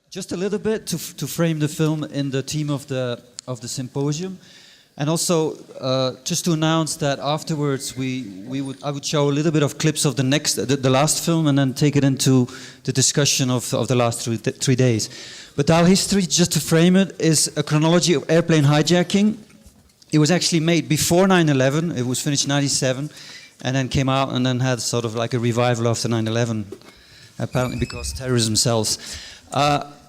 Just a little bit to frame the film in the theme of the symposium, and also just to announce that afterwards I would show a little bit of clips of the last film, and then take it into the discussion of the last 3 days. But our history, just to frame it, is a chronology of airplane hijacking. It was actually made before 9/11. It was finished in '97, and then came out and then had sort of like a revival after 9/11, apparently because terrorism sells.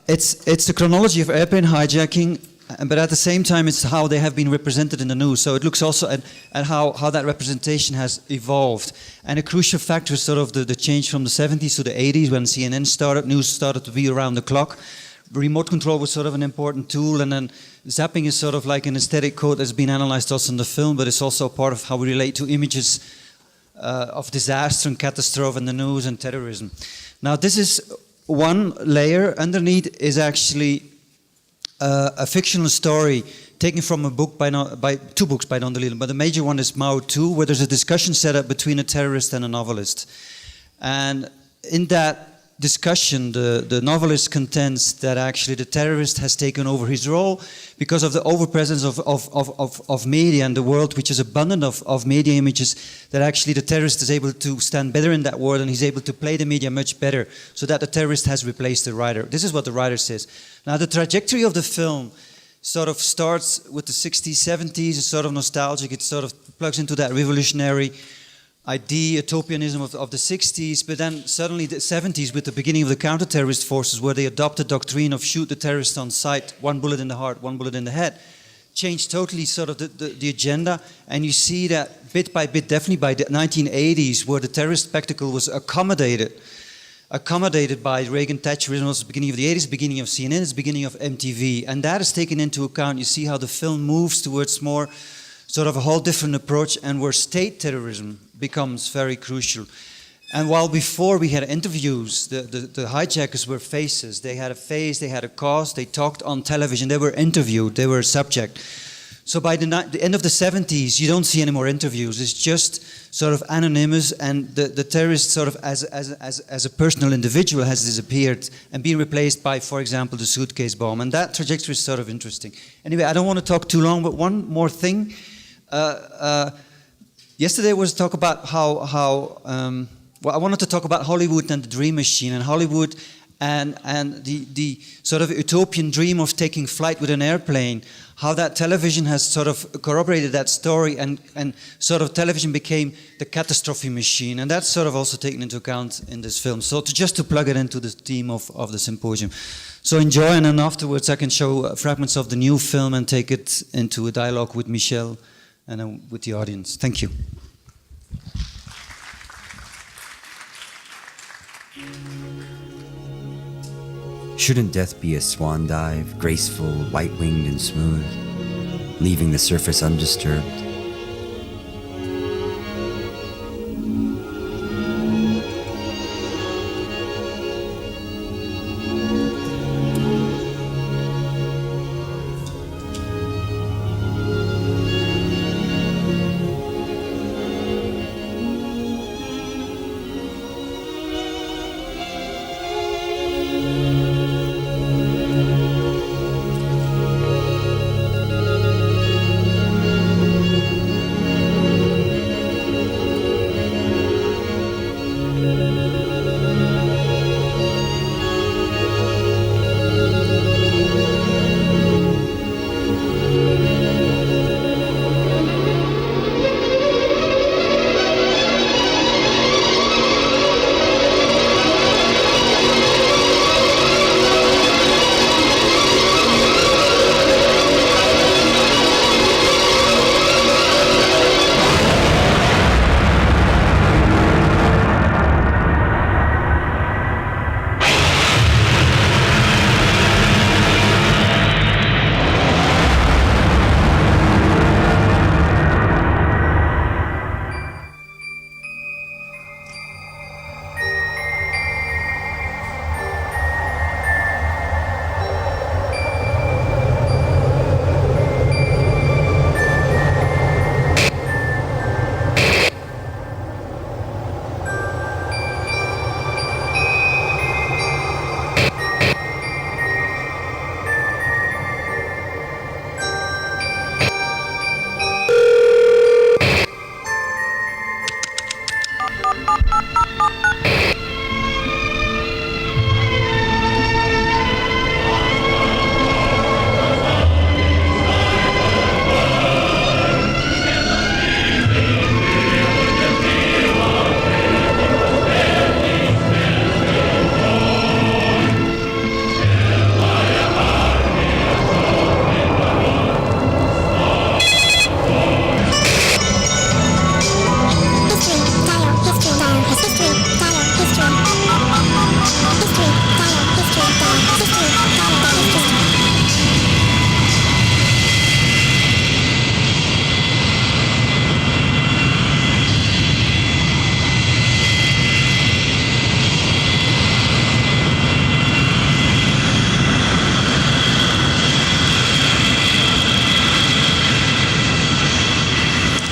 It's the chronology of airplane hijacking, but at the same time it's how they have been represented in the news. So it looks also at how that representation has evolved. And a crucial factor is sort of the change from the 70s to the 80s, when CNN started, news started to be around the clock. Remote control was sort of an important tool, and then zapping is sort of like an aesthetic code that's been analyzed also in the film, but it's also part of how we relate to images of disaster and catastrophe in the news and terrorism. Now this is one layer. Underneath is actually a fictional story taken from a book by two books by Don DeLillo, but the major one is Mao 2, where there's a discussion set up between a terrorist and a novelist. And in that discussion, the novelist contends that actually the terrorist has taken over his role because of the overpresence of media and the world, which is abundant of media images, that actually the terrorist is able to stand better in that world, and he's able to play the media much better, so that the terrorist has replaced the writer. This is what the writer says. Now the trajectory of the film sort of starts with the 60s, 70s, it's sort of nostalgic, it sort of plugs into that revolutionary idea, utopianism of the 60s, but then suddenly the 70s with the beginning of the counter-terrorist forces, where they adopt the doctrine of shoot the terrorist on sight, one bullet in the heart, one bullet in the head, changed totally sort of the agenda. And you see that bit by bit, definitely by the 1980s, where the terrorist spectacle was accommodated by Reagan, Thatcherism, also the beginning of the 80s, beginning of CNN, it's the beginning of MTV, and that is taken into account. You see how the film moves towards more sort of a whole different approach, and where state terrorism becomes very crucial. And while before we had interviews, the hijackers were faces. They had a face, they had a cause, they talked on television, they were interviewed, they were a subject. So by the end of the 70s, you don't see any more interviews. It's just sort of anonymous, and the terrorist sort of as a personal individual has disappeared and been replaced by, for example, the suitcase bomb. And that trajectory is sort of interesting. Anyway, I don't want to talk too long, but one more thing. Yesterday was talk about well, I wanted to talk about Hollywood and the dream machine, and Hollywood and the sort of utopian dream of taking flight with an airplane, how that television has sort of corroborated that story, and sort of television became the catastrophe machine, and that's sort of also taken into account in this film. So just to plug it into the theme of the symposium. So enjoy, and then afterwards I can show fragments of the new film and take it into a dialogue with Michel and then with the audience. Thank you. Shouldn't death be a swan dive, graceful, white-winged and smooth, leaving the surface undisturbed?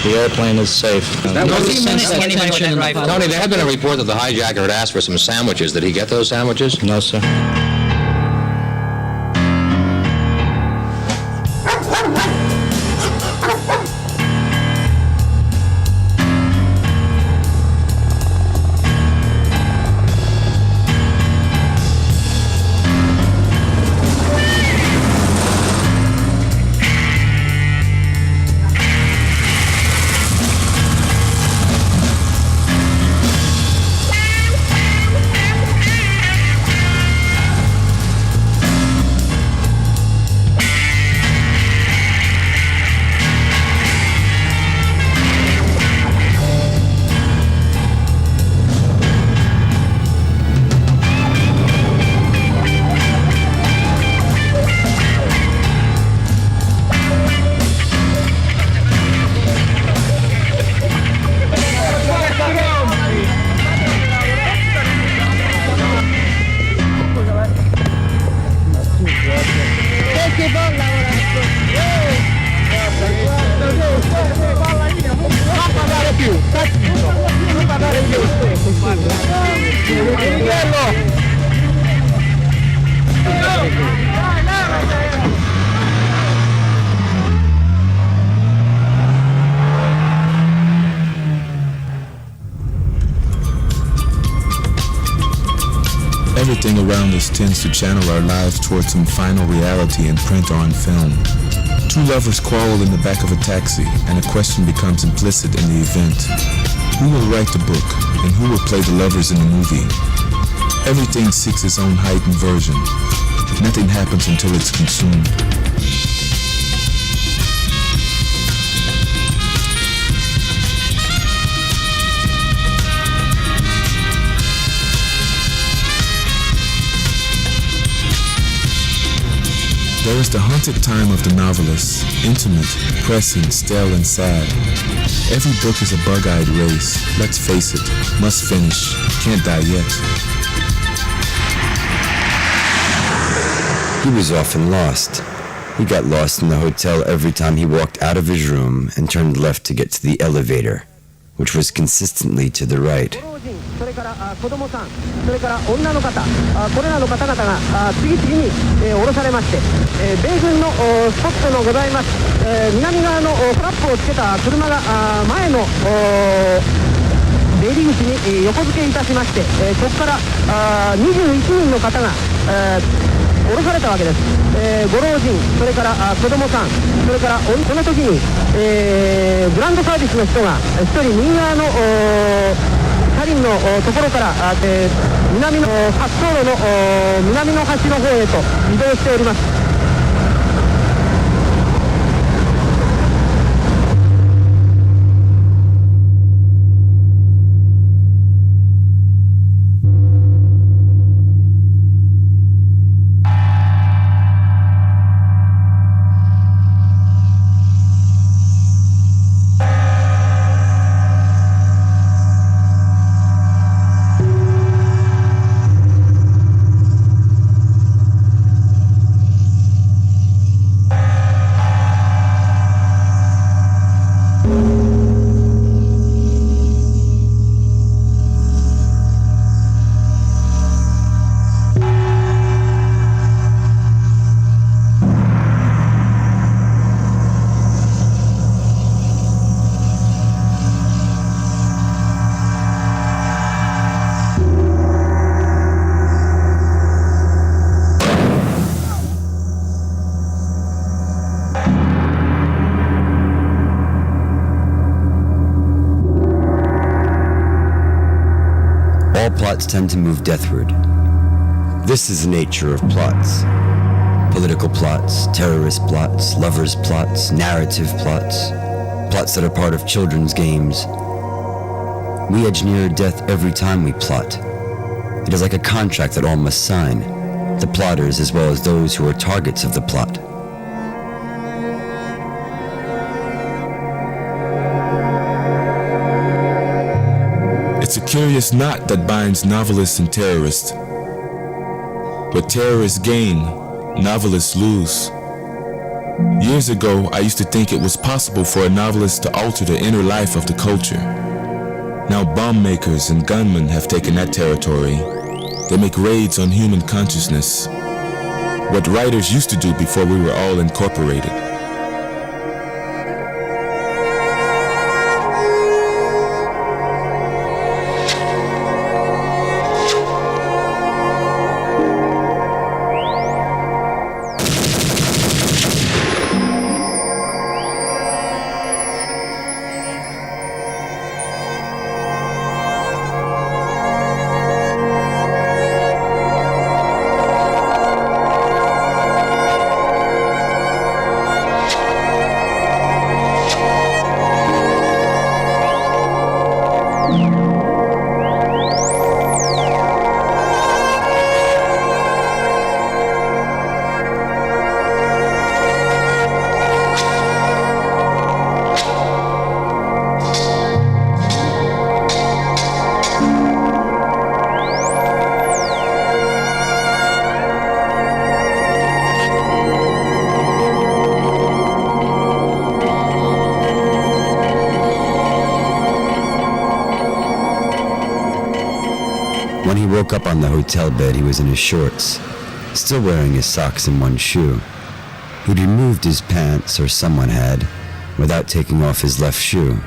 The airplane is safe. That was the sense that tension in the pilot. Tony, there had been a report that the hijacker had asked for some sandwiches. Did he get those sandwiches? No, sir. Everything around us tends to channel our lives towards some final reality in print or on film. Two lovers quarrel in the back of a taxi, and a question becomes implicit in the event. Who will write the book, and who will play the lovers in the movie? Everything seeks its own heightened version. Nothing happens until it's consumed. There is the haunted time of the novelist, intimate, pressing, stale, and sad. Every book is a bug-eyed race. Let's face it, must finish, can't die yet. He was often lost. He got lost in the hotel every time he walked out of his room and turned left to get to the elevator, which was consistently to the right. それから子供さん、それから女の方、これらの方々が次々に降ろされまして、米軍のスポットのございます、南側のフラップをつけた車が前の出入り口に横付けいたしまして、ここから21人の方が降ろされたわけです。ご老人、それから子供さん、それからこの時に、グランドサービスの人が一人右側の車輪のところから南の滑走路の南の端の方へと移動しております。All plots tend to move deathward. This is the nature of plots. Political plots, terrorist plots, lovers' plots, narrative plots, plots that are part of children's games. We edge nearer death every time we plot. It is like a contract that all must sign, the plotters as well as those who are targets of the plot. It's a curious knot that binds novelists and terrorists. But terrorists gain, novelists lose. Years ago, I used to think it was possible for a novelist to alter the inner life of the culture. Now bomb makers and gunmen have taken that territory. They make raids on human consciousness. What writers used to do before we were all incorporated. When he woke up on the hotel bed, he was in his shorts, still wearing his socks and one shoe. He'd removed his pants, or someone had, without taking off his left shoe.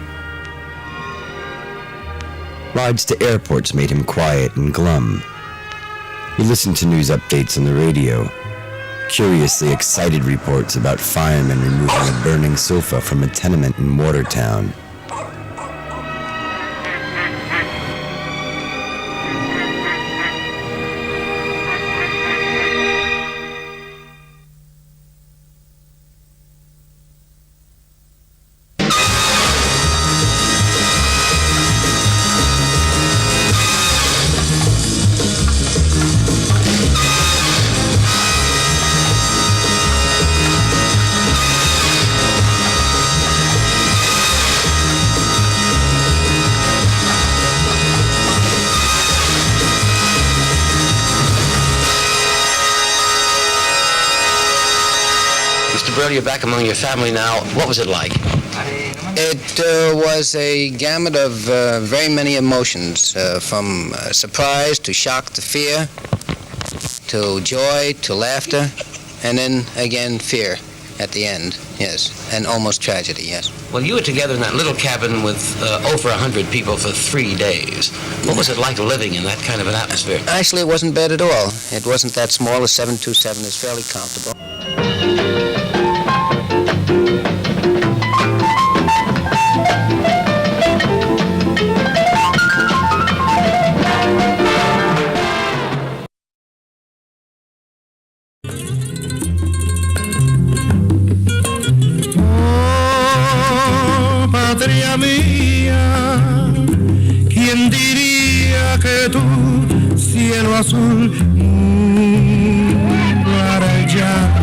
Rides to airports made him quiet and glum. He listened to news updates on the radio, curiously excited reports about firemen removing a burning sofa from a tenement in Watertown. You're back among your family now. What was it like? It was a gamut of very many emotions, from surprise to shock to fear, to joy to laughter, and then again fear at the end, yes, and almost tragedy, yes. Well, you were together in that little cabin with over 100 people for 3 days. What was it like living in that kind of an atmosphere? Actually, it wasn't bad at all. It wasn't that small. A 727 is fairly comfortable. Patria mía, ¿quién diría que tu cielo azul nublara el llanto?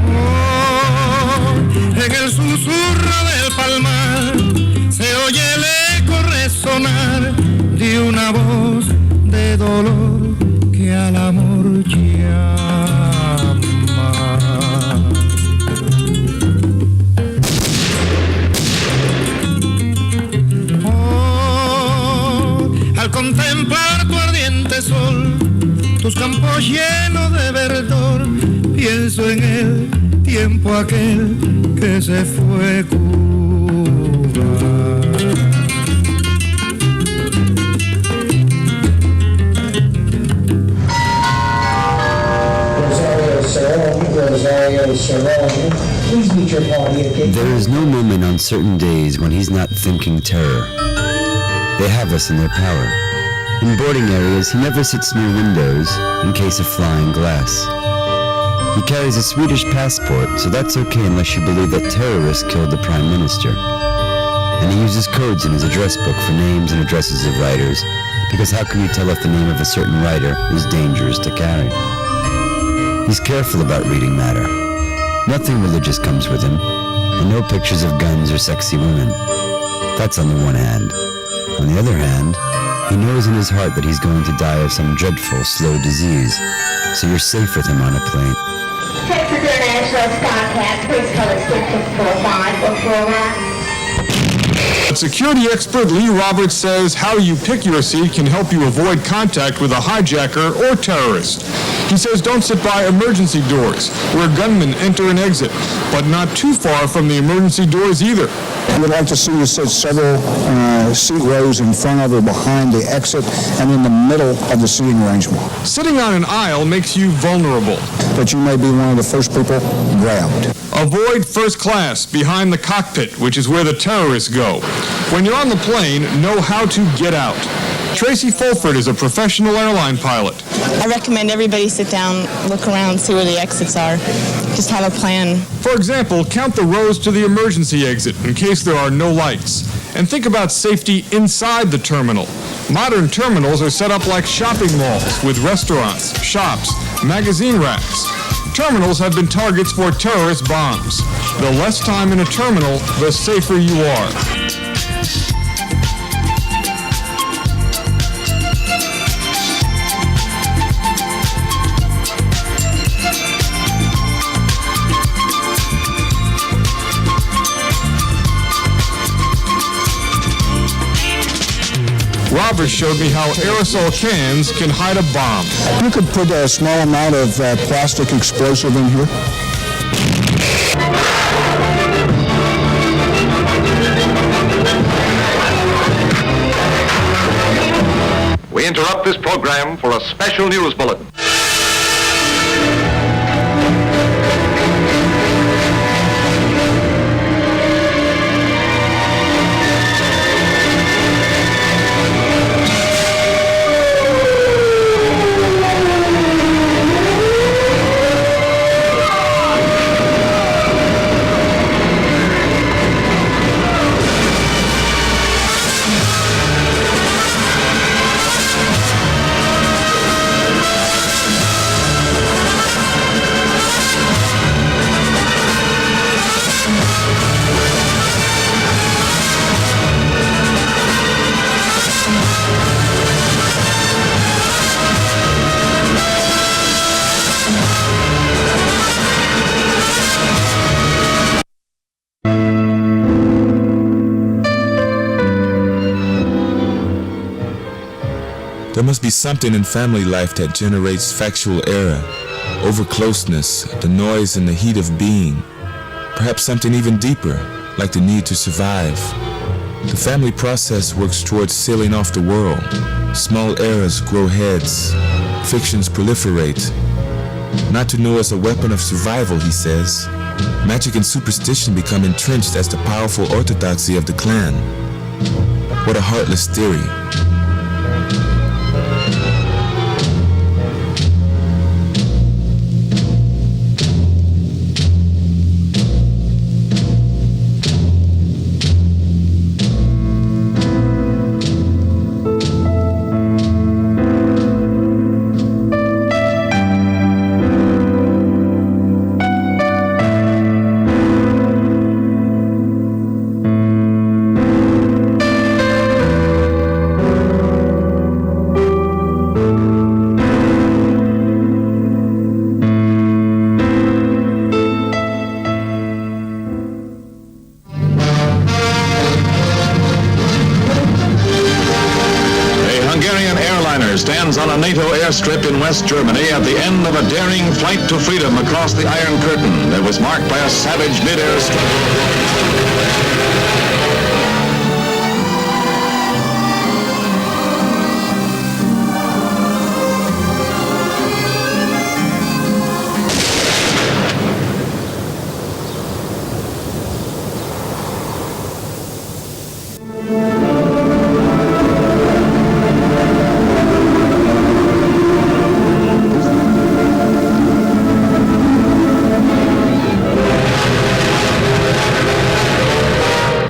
Oh, en el susurro del palmar se oye el eco resonar de una voz de dolor que al amor llama. Oh, al contemplar tu ardiente sol, tus campos llenos de verdor, pienso en el tiempo aquel que se fue Cuba. There is no moment on certain days when he's not thinking terror. They have us in their power. In boarding areas, he never sits near windows in case of flying glass. He carries a Swedish passport, so that's okay unless you believe that terrorists killed the Prime Minister. And he uses codes in his address book for names and addresses of writers, because how can you tell if the name of a certain writer is dangerous to carry? He's careful about reading matter. Nothing religious comes with him, and no pictures of guns or sexy women. That's on the one hand. On the other hand, He knows in his heart that he's going to die of some dreadful, slow disease, so you're safe with him on a plane. Texas International Skycast, please call it 6645 Security expert Lee Roberts says how you pick your seat can help you avoid contact with a hijacker or terrorist. He says don't sit by emergency doors where gunmen enter and exit, but not too far from the emergency doors either. I would like to see you sit several seat rows in front of or behind the exit and in the middle of the seating arrangement. Sitting on an aisle makes you vulnerable. But you may be one of the first people grabbed. Avoid first class behind the cockpit, which is where the terrorists go. When you're on the plane, know how to get out. Tracy Fulford is a professional airline pilot. I recommend everybody sit down, look around, see where the exits are. Just have a plan. For example, count the rows to the emergency exit in case there are no lights. And think about safety inside the terminal. Modern terminals are set up like shopping malls with restaurants, shops, magazine racks. Terminals have been targets for terrorist bombs. The less time in a terminal, the safer you are. Robert showed me how aerosol cans can hide a bomb. You could put a small amount of plastic explosive in here. We interrupt this program for a special news bulletin. There must be something in family life that generates factual error, over closeness, the noise and the heat of being. Perhaps something even deeper, like the need to survive. The family process works towards sealing off the world. Small errors grow heads. Fictions proliferate. Not to know is a weapon of survival, he says. Magic and superstition become entrenched as the powerful orthodoxy of the clan. What a heartless theory. Stands on a NATO airstrip in West Germany at the end of a daring flight to freedom across the Iron Curtain that was marked by a savage mid-air struggle.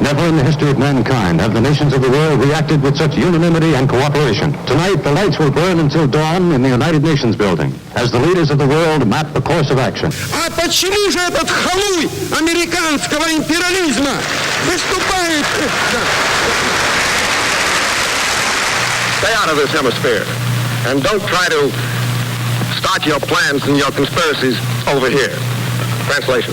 Never in the history of mankind have the nations of the world reacted with such unanimity and cooperation. Tonight, the lights will burn until dawn in the United Nations building, as the leaders of the world map the course of action. А почему же этот халуй американского империализма выступает? stay out of this hemisphere. And don't try to start your plans and your conspiracies over here. Translation.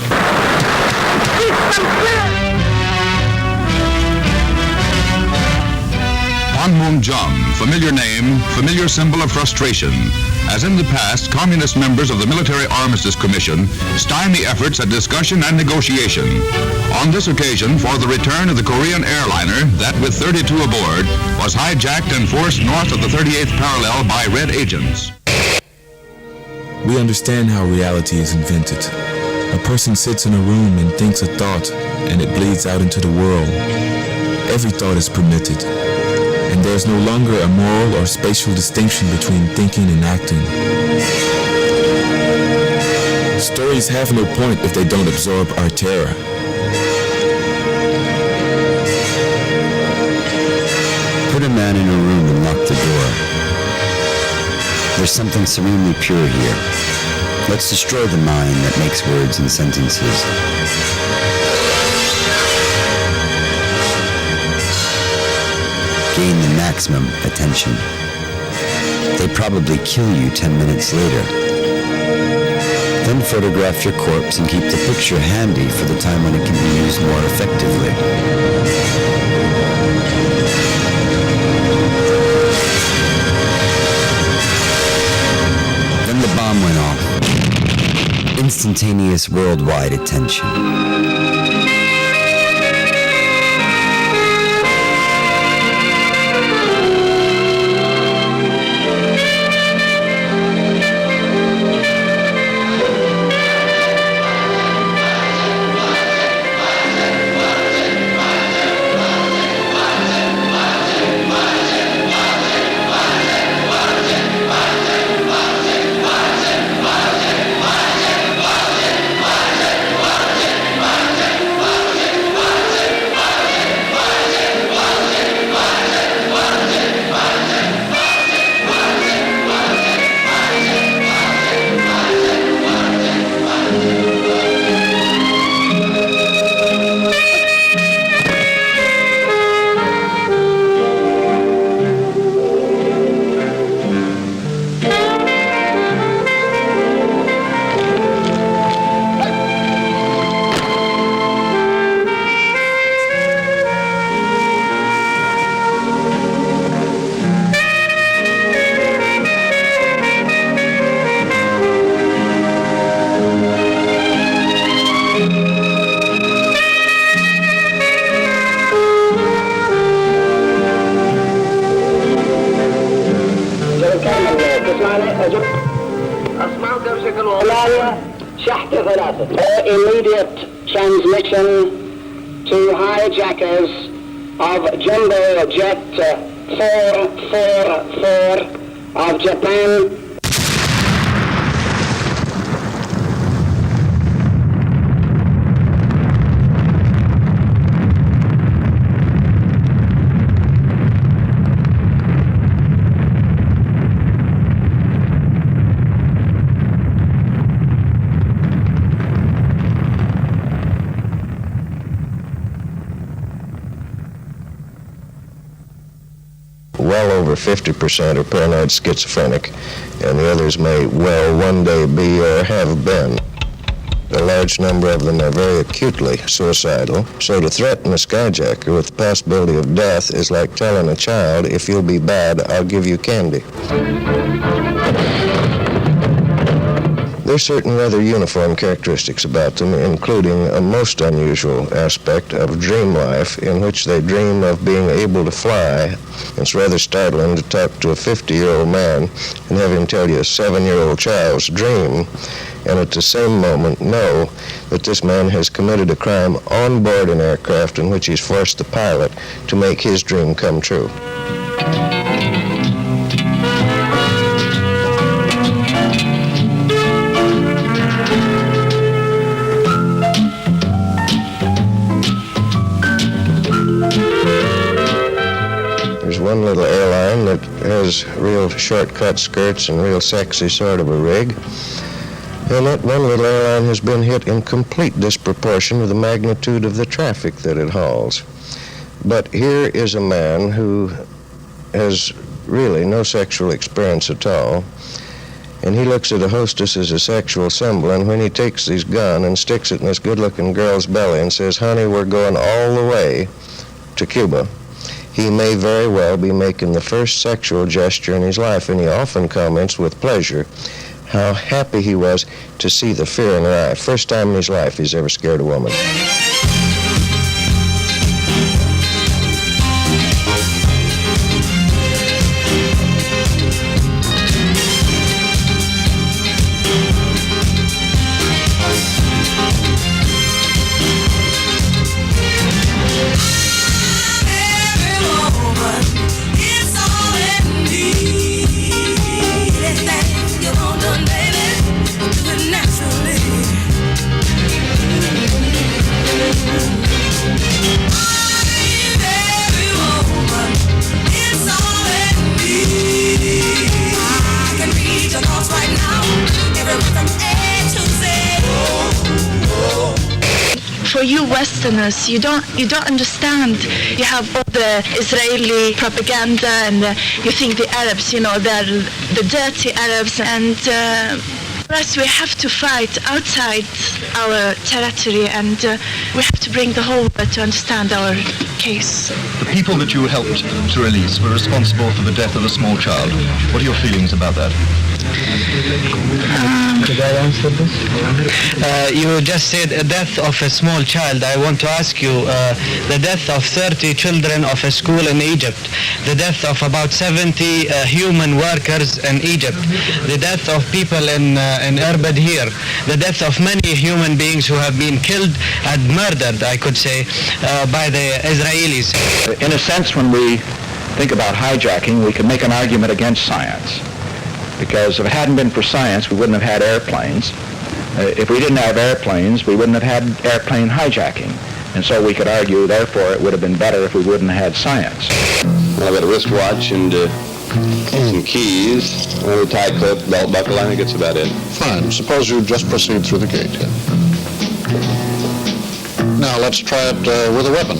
Panmunjom, familiar name, familiar symbol of frustration. As in the past, communist members of the Military Armistice Commission stymie efforts at discussion and negotiation. On this occasion, for the return of the Korean airliner that, with 32 aboard, was hijacked and forced north of the 38th parallel by Red agents. We understand how reality is invented. A person sits in a room and thinks a thought, and it bleeds out into the world. Every thought is permitted, and there's no longer a moral or spatial distinction between thinking and acting. Stories have no point if they don't absorb our terror. Put a man in a room and lock the door. There's something serenely pure here. Let's destroy the mind that makes words and sentences. Gain the maximum attention. They probably kill you 10 minutes later. Then photograph your corpse and keep the picture handy for the time when it can be used more effectively. Then the bomb went off. Instantaneous worldwide attention. Immediate transmission to hijackers of Jumbo Jet 444 of Japan. Well over 50% are paranoid schizophrenic, and the others may well one day be or have been. A large number of them are very acutely suicidal, so to threaten a skyjacker with the possibility of death is like telling a child, if you'll be bad, I'll give you candy. There's certain rather uniform characteristics about them, including a most unusual aspect of dream life in which they dream of being able to fly. It's rather startling to talk to a 50-year-old man and have him tell you a 7-year-old child's dream, and at the same moment know that this man has committed a crime on board an aircraft in which he's forced the pilot to make his dream come true. One little airline that has real short-cut skirts and real sexy sort of a rig. And that one little airline has been hit in complete disproportion with the magnitude of the traffic that it hauls. But here is a man who has really no sexual experience at all. And he looks at a hostess as a sexual symbol, and when he takes his gun and sticks it in this good-looking girl's belly and says, honey, we're going all the way to Cuba, he may very well be making the first sexual gesture in his life, and he often comments with pleasure how happy he was to see the fear in her eye. First time in his life he's ever scared a woman. For you Westerners, you don't understand. You have all the Israeli propaganda, and you think the Arabs, they're the dirty Arabs, and for us we have to fight outside our territory, and we have to bring the whole world to understand our case. The people that you helped to release were responsible for the death of a small child. What are your feelings about that? Did I answer this? You just said a death of a small child. I want to ask you, the death of 30 children of a school in Egypt, the death of about 70 human workers in Egypt, the death of people in Irbid here, the death of many human beings who have been killed and murdered, I could say, by the Israelis. In a sense, when we think about hijacking, we can make an argument against science. Because if it hadn't been for science, we wouldn't have had airplanes. If we didn't have airplanes, we wouldn't have had airplane hijacking. And so we could argue, therefore, it would have been better if we wouldn't have had science. I've got a wristwatch and some keys, a tie clip, belt buckle. I think that's about it. Fine. Suppose you just proceed through the gate. Now let's try it with a weapon.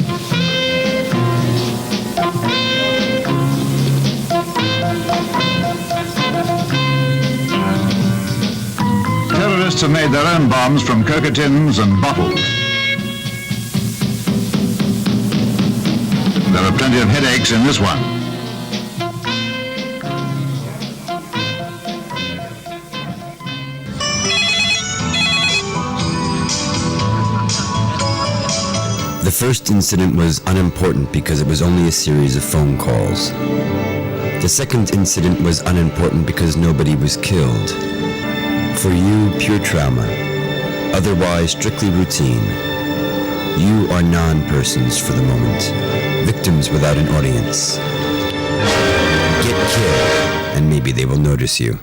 Terrorists have made their own bombs from Coca tins and bottles. There are plenty of headaches in this one. The first incident was unimportant because it was only a series of phone calls. The second incident was unimportant because nobody was killed. For you, pure trauma. Otherwise, strictly routine. You are non-persons for the moment. Victims without an audience. Get killed, and maybe they will notice you.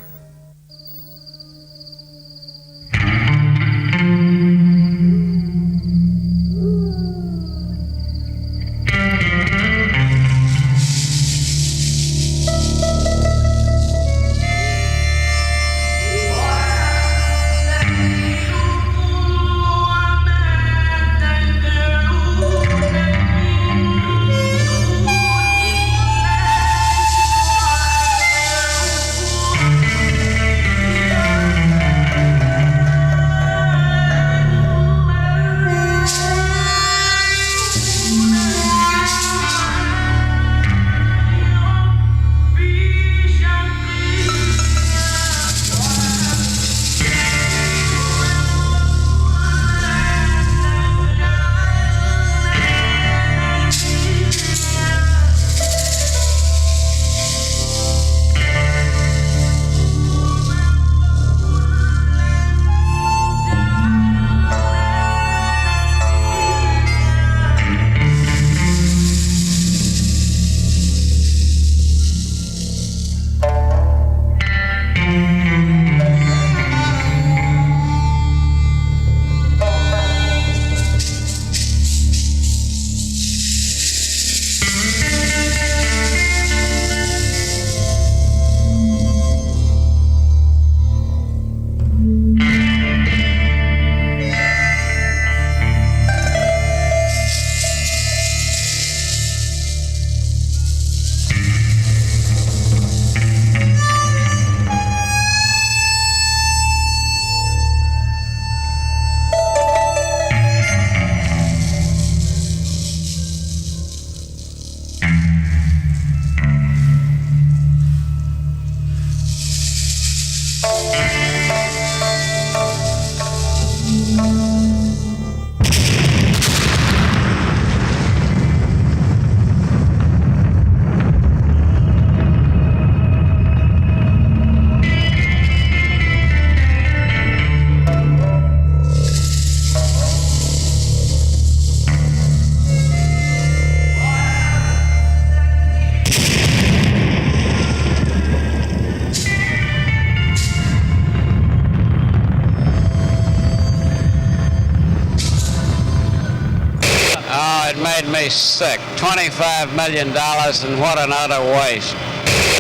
made me sick. $25 million, and what an utter waste.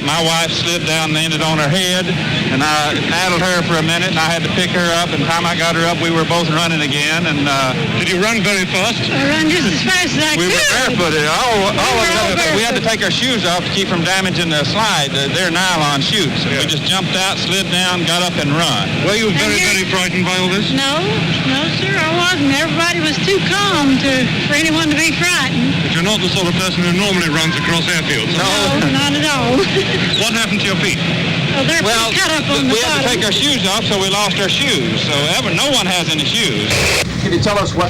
My wife slid down and landed on her head, and I paddled her for a minute, and I had to pick her up, and the time I got her up, we were both running again, and did you run very fast? I ran just as fast as I could. We were barefooted. We had to take our shoes off to keep from damaging the slide. They're nylon shoes. Yeah. We just jumped out, slid down, got up, and run. Were you very frightened by all this? No, sir, I wasn't. Everybody was too calm for anyone to be frightened. But you're not the sort of person who normally runs across airfields. No, not at all. What happened to your feet? Oh, they're cut up on the bottom. We had to take our shoes off, so we lost our shoes. So no one has any shoes. Can you tell us what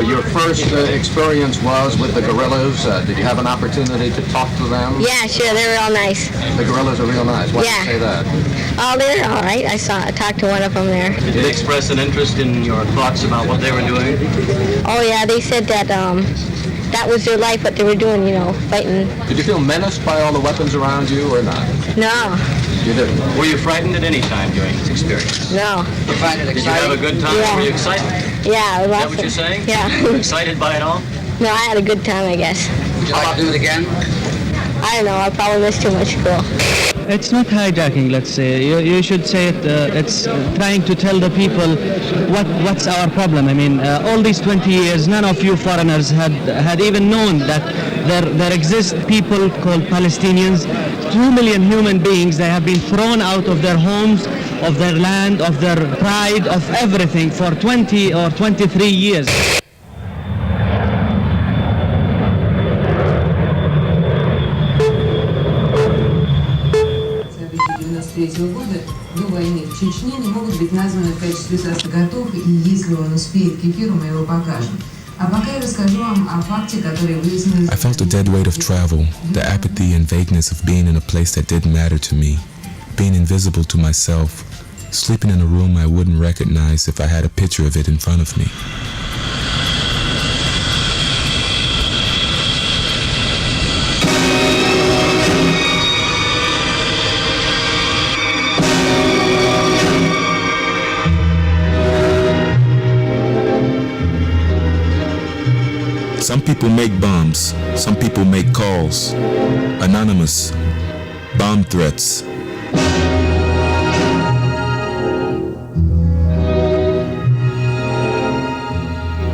your first experience was with the gorillas? Did you have an opportunity to talk to them? Yeah, sure. They're real nice. The gorillas are real nice. Why do you say that? Oh, they're all right. I talked to one of them there. Did they express an interest in your thoughts about what they were doing? Oh, yeah. They said that that was their life, what they were doing, fighting. Did you feel menaced by all the weapons around you or not? No. You didn't? Were you frightened at any time during this experience? No. You find it exciting? Did you have a good time? Yeah. Were you excited? Yeah. Is that what you're saying? Yeah. Were you excited by it all? No, I had a good time, I guess. Would you like to do it again? I don't know. I probably missed too much school. It's not hijacking, let's say. You should say it's trying to tell the people what's our problem. I mean, all these 20 years, none of you foreigners had even known that there exist people called Palestinians, 2 million human beings. They have been thrown out of their homes, of their land, of their pride, of everything for 20 or 23 years. года до войны в Чечне не могут быть названы в качестве состыготов, и если он успеет к эфиру, мы его покажем. А пока я расскажу вам о факте, который выяснил... I felt the dead weight of travel, the apathy and vagueness of being in a place that didn't matter to me, being invisible to myself, sleeping in a room I wouldn't recognize if I had a picture of it in front of me. Some people make bombs, some people make calls, anonymous, bomb threats.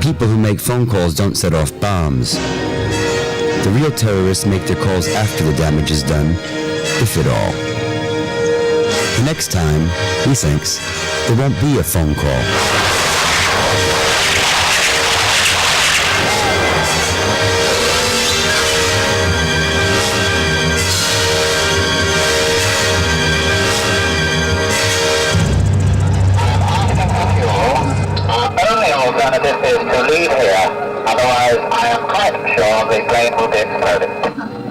People who make phone calls don't set off bombs. The real terrorists make their calls after the damage is done, if at all. The next time, he thinks, there won't be a phone call. Alternative is to leave here, otherwise I am quite sure the plane will be exploded.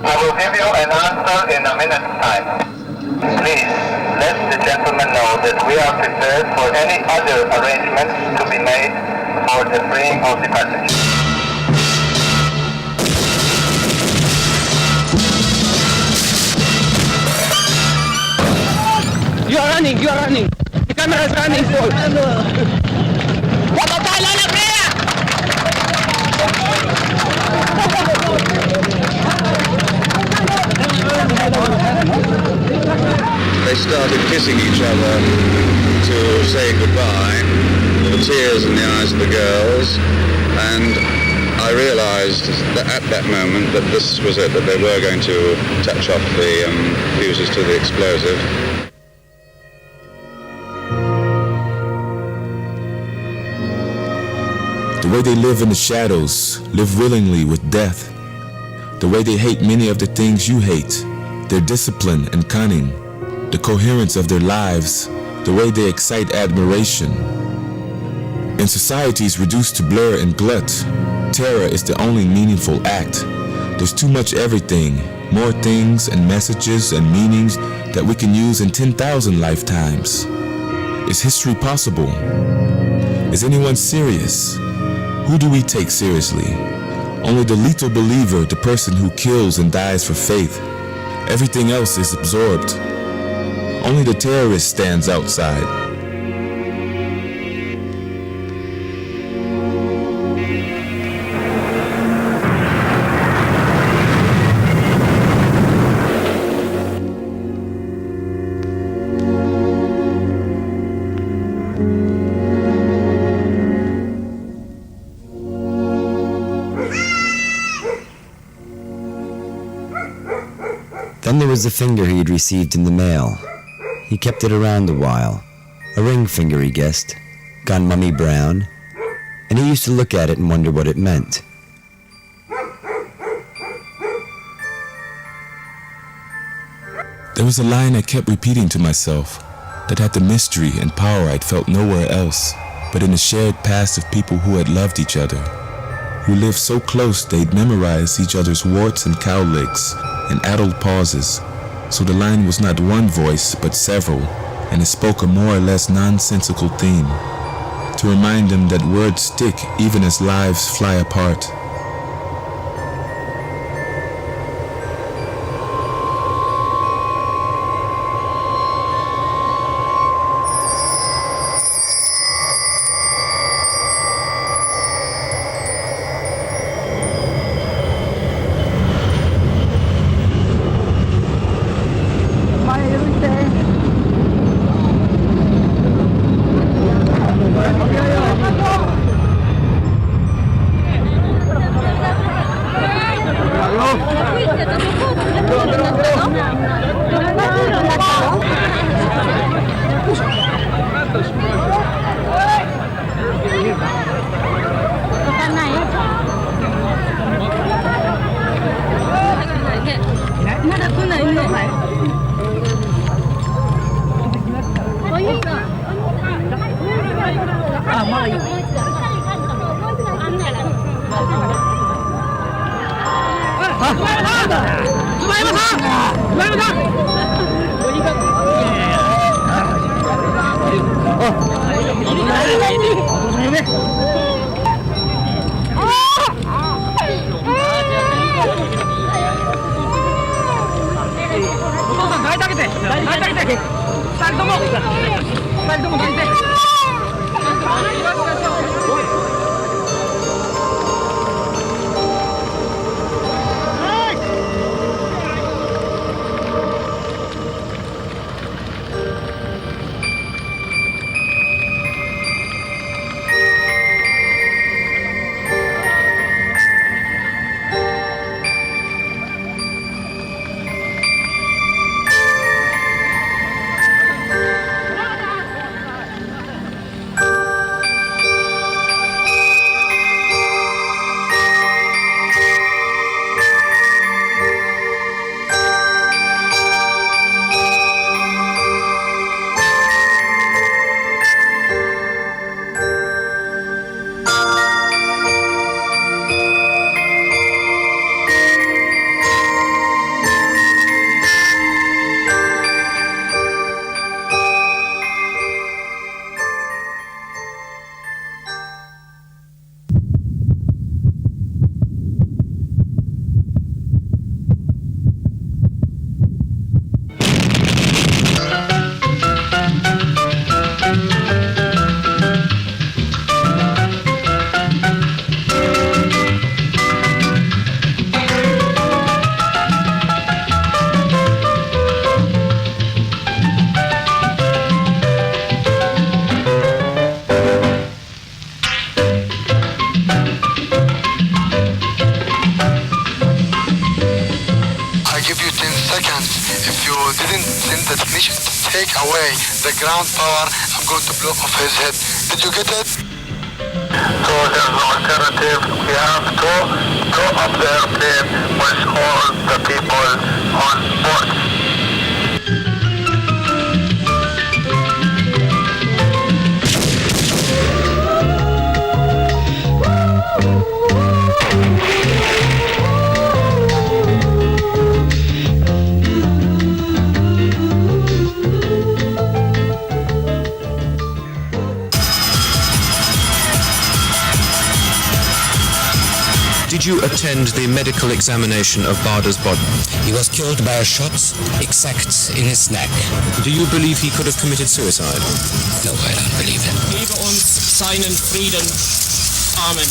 I will give you an answer in a minute's time. Please, let the gentleman know that we are prepared for any other arrangements to be made for the freeing of the passengers. You are running. The camera is running full. They started kissing each other to say goodbye. There were tears in the eyes of the girls, and I realized that at that moment that this was it, that they were going to touch off the fuses to the explosive. The way they live in the shadows, live willingly with death. The way they hate many of the things you hate, their discipline and cunning, the coherence of their lives, the way they excite admiration. In societies reduced to blur and glut, terror is the only meaningful act. There's too much everything, more things and messages and meanings that we can use in 10,000 lifetimes. Is history possible? Is anyone serious? Who do we take seriously? Only the lethal believer, the person who kills and dies for faith. Everything else is absorbed. Only the terrorist stands outside. Then there was the finger he had received in the mail. He kept it around a while. A ring finger, he guessed, gone mummy brown, and he used to look at it and wonder what it meant. There was a line I kept repeating to myself that had the mystery and power I'd felt nowhere else but in the shared past of people who had loved each other, who lived so close they'd memorized each other's warts and cowlicks and addled pauses, so the line was not one voice but several, and it spoke a more or less nonsensical theme, to remind them that words stick even as lives fly apart. The ground power, I'm going to blow off his head. Did you get it? So there's no alternative. We have to go up the airplane with all the people on board. Did you attend the medical examination of Bader's body? He was killed by a shot exact in his neck. Do you believe he could have committed suicide? No, I don't believe it. Gebe uns seinen Frieden. Amen.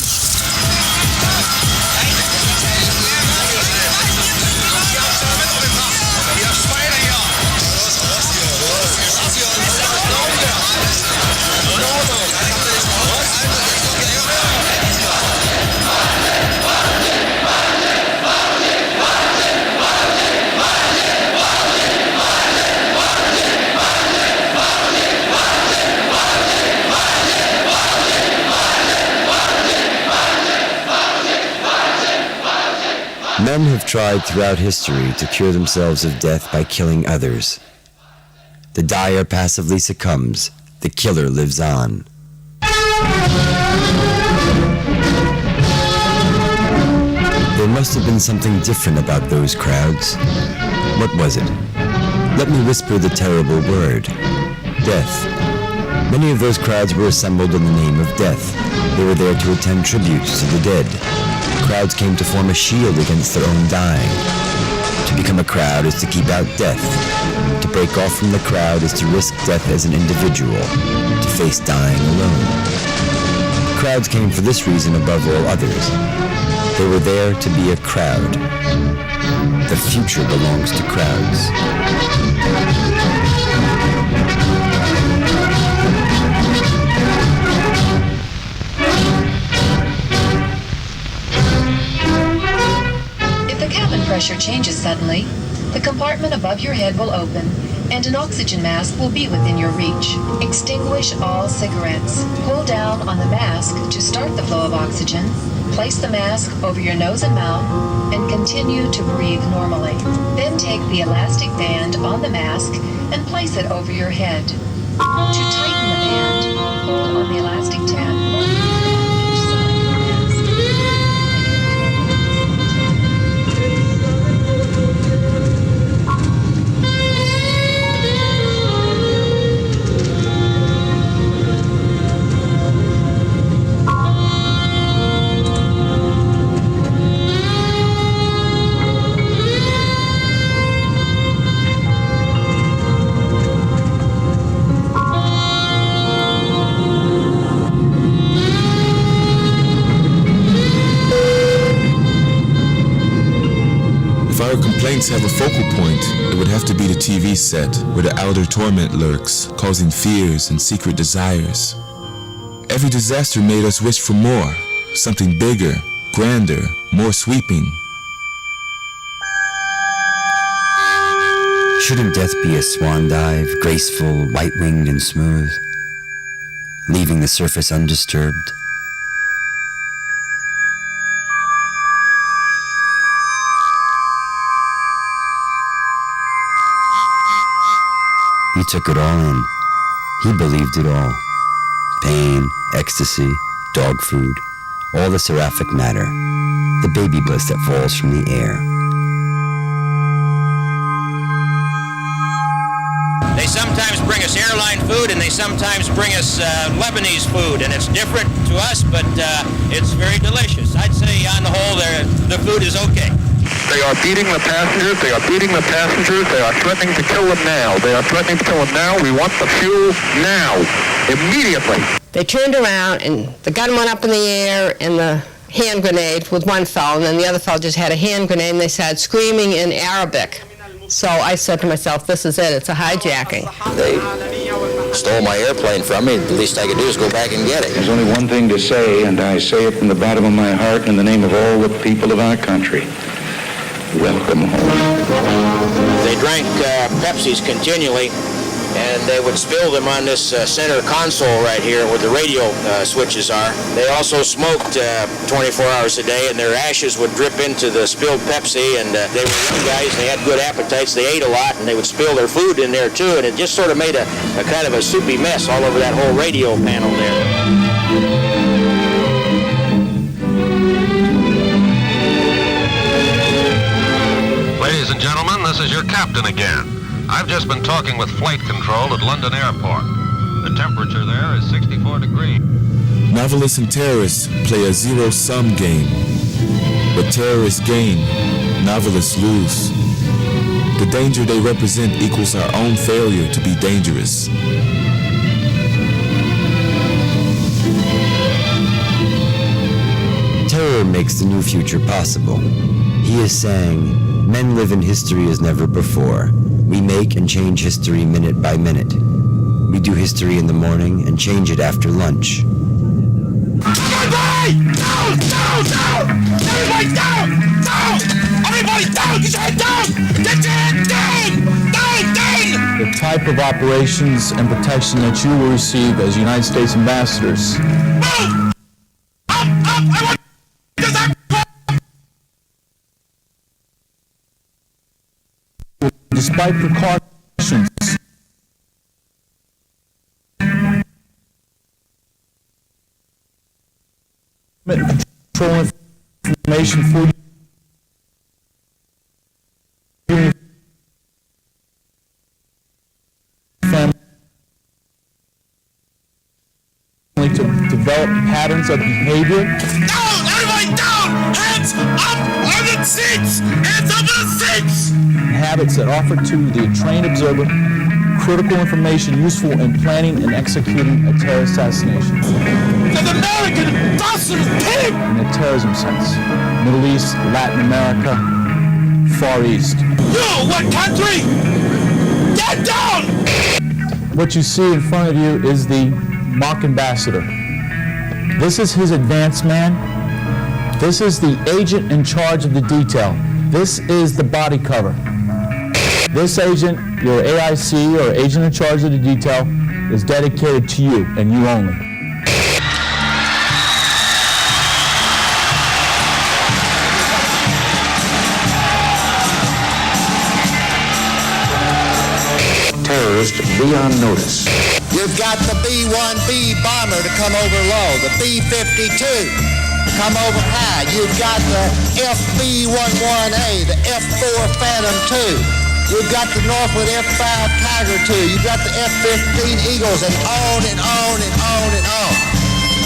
Men have tried throughout history to cure themselves of death by killing others. The dyer passively succumbs. The killer lives on. There must have been something different about those crowds. What was it? Let me whisper the terrible word. Death. Many of those crowds were assembled in the name of death. They were there to attend tributes to the dead. Crowds came to form a shield against their own dying. To become a crowd is to keep out death. To break off from the crowd is to risk death as an individual, to face dying alone. Crowds came for this reason above all others. They were there to be a crowd. The future belongs to crowds. If the cabin pressure changes suddenly, the compartment above your head will open and an oxygen mask will be within your reach. Extinguish all cigarettes. Pull down on the mask to start the flow of oxygen. Place the mask over your nose and mouth and continue to breathe normally. Then take the elastic band on the mask and place it over your head. To tighten the band, pull on the elastic tab. Complaints have a focal point, it would have to be the TV set where the outer torment lurks, causing fears and secret desires. Every disaster made us wish for more, something bigger, grander, more sweeping. Shouldn't death be a swan dive, graceful, white-winged and smooth, leaving the surface undisturbed? He took it all in. He believed it all. Pain, ecstasy, dog food, all the seraphic matter, the baby bliss that falls from the air. They sometimes bring us airline food and they sometimes bring us Lebanese food, and it's different to us, but it's very delicious. I'd say on the whole the food is okay. They are beating the passengers. They are beating the passengers. They are threatening to kill them now. They are threatening to kill them now. We want the fuel now, immediately. They turned around and the gun went up in the air and the hand grenade with one fellow, and then the other fellow just had a hand grenade, and they started screaming in Arabic. So I said to myself, this is it. It's a hijacking. They stole my airplane from me. The least I could do is go back and get it. There's only one thing to say, and I say it from the bottom of my heart in the name of all the people of our country. Welcome home. They drank Pepsis continually, and they would spill them on this center console right here where the radio switches are. They also smoked 24 hours a day, and their ashes would drip into the spilled Pepsi, and they were young guys, they had good appetites, they ate a lot, and they would spill their food in there too, and it just sort of made a kind of a soupy mess all over that whole radio panel there. Ladies and gentlemen, this is your captain again. I've just been talking with flight control at London Airport. The temperature there is 64 degrees. Novelists and terrorists play a zero-sum game. But terrorists gain, novelists lose. The danger they represent equals our own failure to be dangerous. Terror makes the new future possible. He is saying, men live in history as never before. We make and change history minute by minute. We do history in the morning and change it after lunch. Everybody! Down! Down! Down! Everybody down! Down! Everybody down! Get your head down! Get your head down! Down! Down! The type of operations and protection that you will receive as United States ambassadors. Move! Up! Up! I want despite precautions, control information for family to develop patterns of behavior. Down! Everybody down! Hands up on the seats! Hands up on the seats! Habits that offer to the trained observer critical information useful in planning and executing a terrorist assassination. An American bastard pig! In a terrorism sense. Middle East, Latin America, Far East. You, what country? Get down! What you see in front of you is the mock ambassador. This is his advance man. This is the agent in charge of the detail. This is the body cover. This agent, your AIC or agent in charge of the detail, is dedicated to you and you only. Terrorist, be on notice. You've got the B-1B bomber to come over low, the B-52 to come over high. You've got the FB-11A, the F-4 Phantom II. You've got the Northwood F-5 Tiger II. You've got the F-15 Eagles, and on and on and on and on.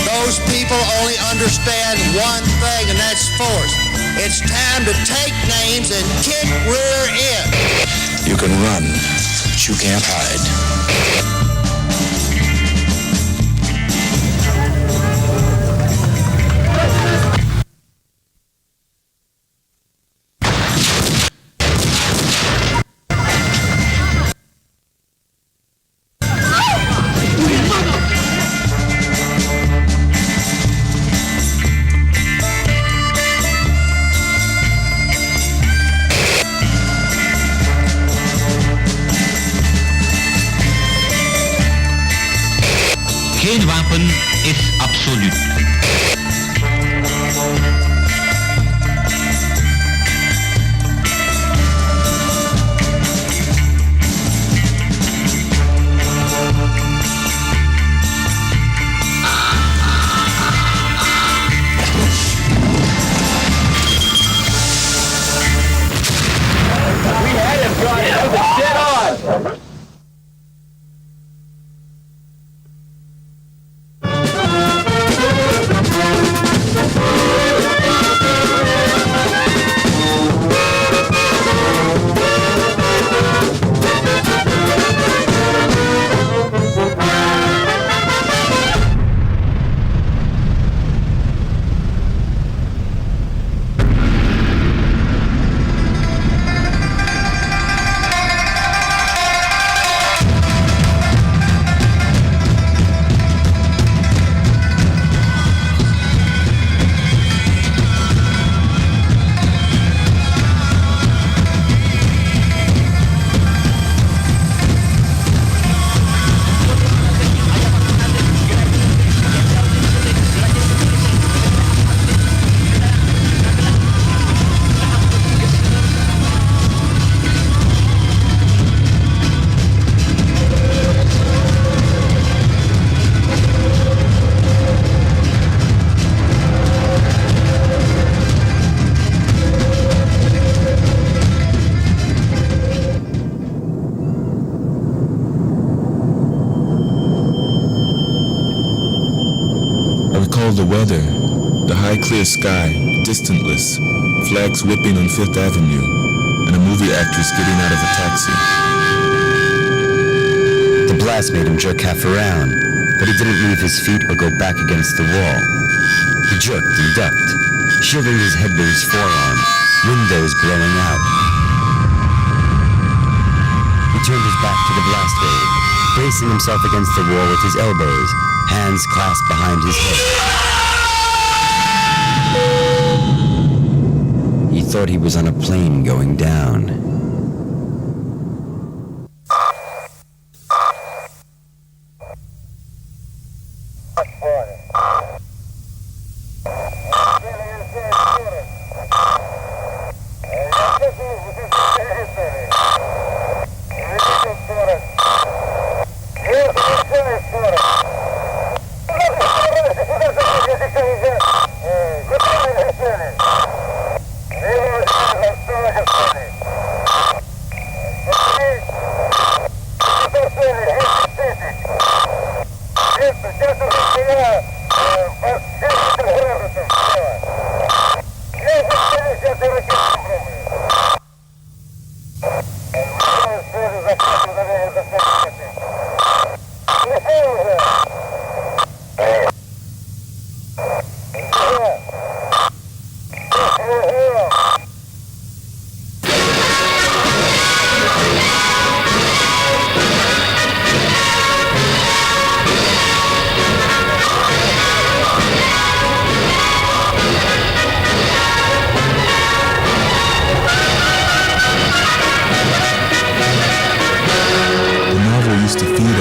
Those people only understand one thing, and that's force. It's time to take names and kick rear end. You can run, but you can't hide. Geen wapen is absoluut. We had him, Johnny. That was dead on. The weather, the high clear sky, distantless, flags whipping on Fifth Avenue, and a movie actress getting out of a taxi. The blast made him jerk half around, but he didn't move his feet or go back against the wall. He jerked and ducked, shielding his head with his forearm, windows blowing out. He turned his back to the blast wave, bracing himself against the wall with his elbows, hands clasped behind his head. He thought he was on a plane going down.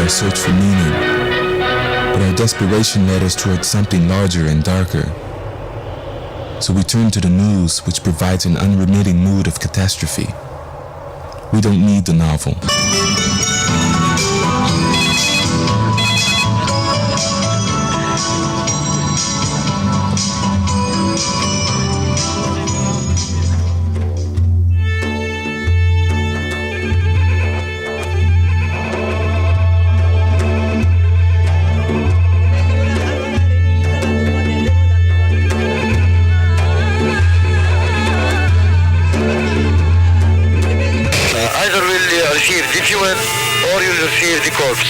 Search for meaning, but our desperation led us towards something larger and darker. So we turn to the news, which provides an unremitting mood of catastrophe. We don't need the novel. Or you receive the corpse.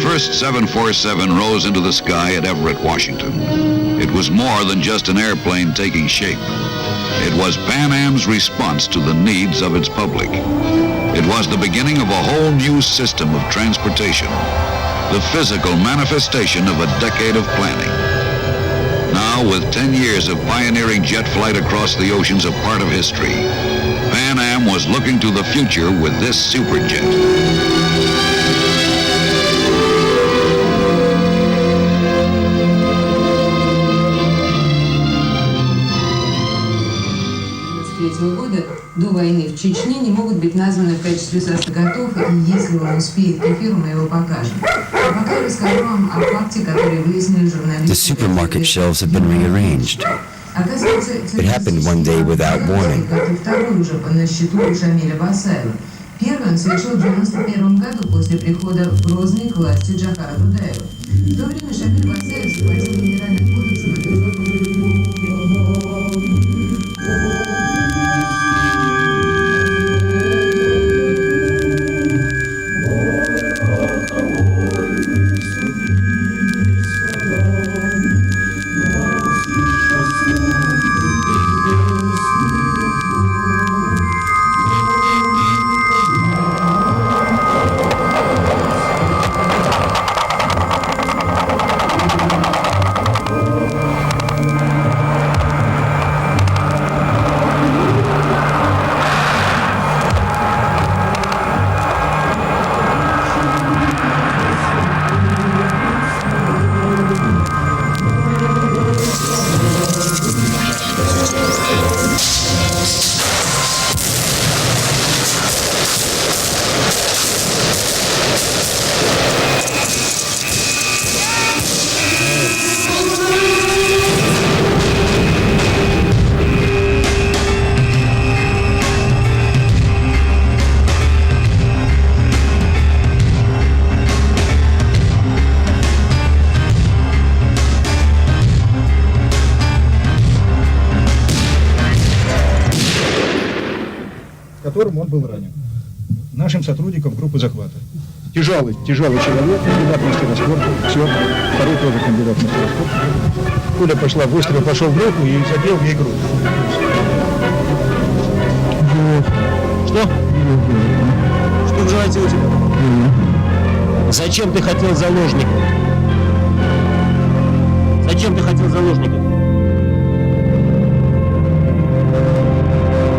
First 747 rose into the sky at Everett, Washington. It was more than just an airplane taking shape. It was Pan Am's response to the needs of its public. It was the beginning of a whole new system of transportation, the physical manifestation of a decade of planning. Now, with 10 years of pioneering jet flight across the oceans a part of history, Pan Am was looking to the future with this superjet. Года до войны в Чечне не могут быть названы в качестве состагатов, и если он успеет к эфиру, мы его покажем. А пока я расскажу вам о факте, который выяснили журналисты. The supermarket shelves have been rearranged. It happened one day without warning. Второй уже на счету у Шамиля Басаева. Первый он совершил в 1991 году после прихода в Грозный к власти Джохара Дудаева. В то время Шамиль Басаев захватил генеральным кодексом которым он был ранен. Нашим сотрудникам группы захвата. Тяжелый человек, кандидат в мастера спорта, все, второй тоже кандидат в мастера спорта. Пуля пошла, выстрел пошел в руку и задел ей грудь. Что? Что желаете у тебя? Зачем ты хотел заложника? Зачем ты хотел заложника?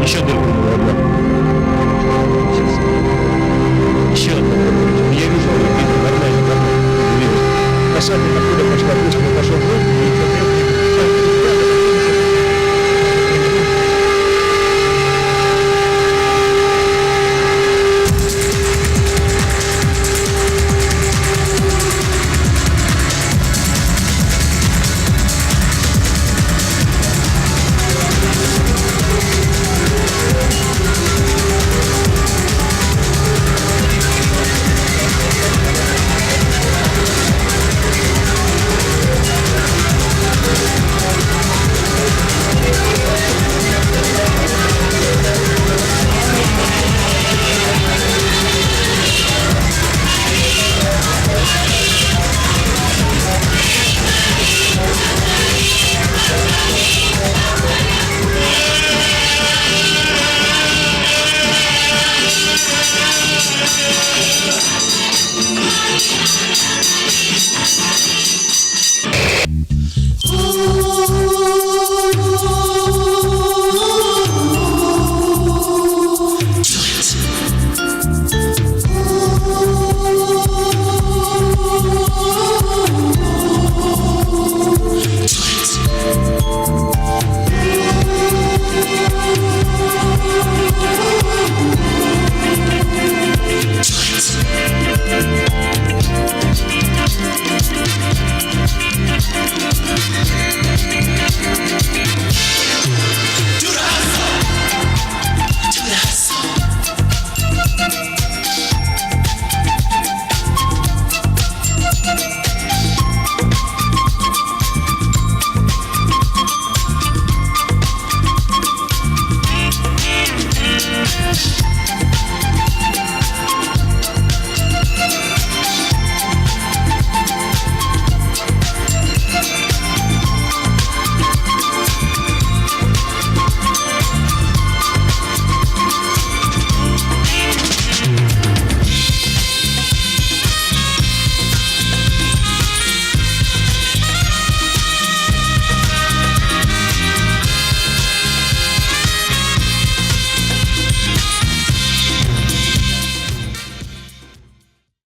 Еще дырку. Еще одна. Я вижу, нормально. Касательно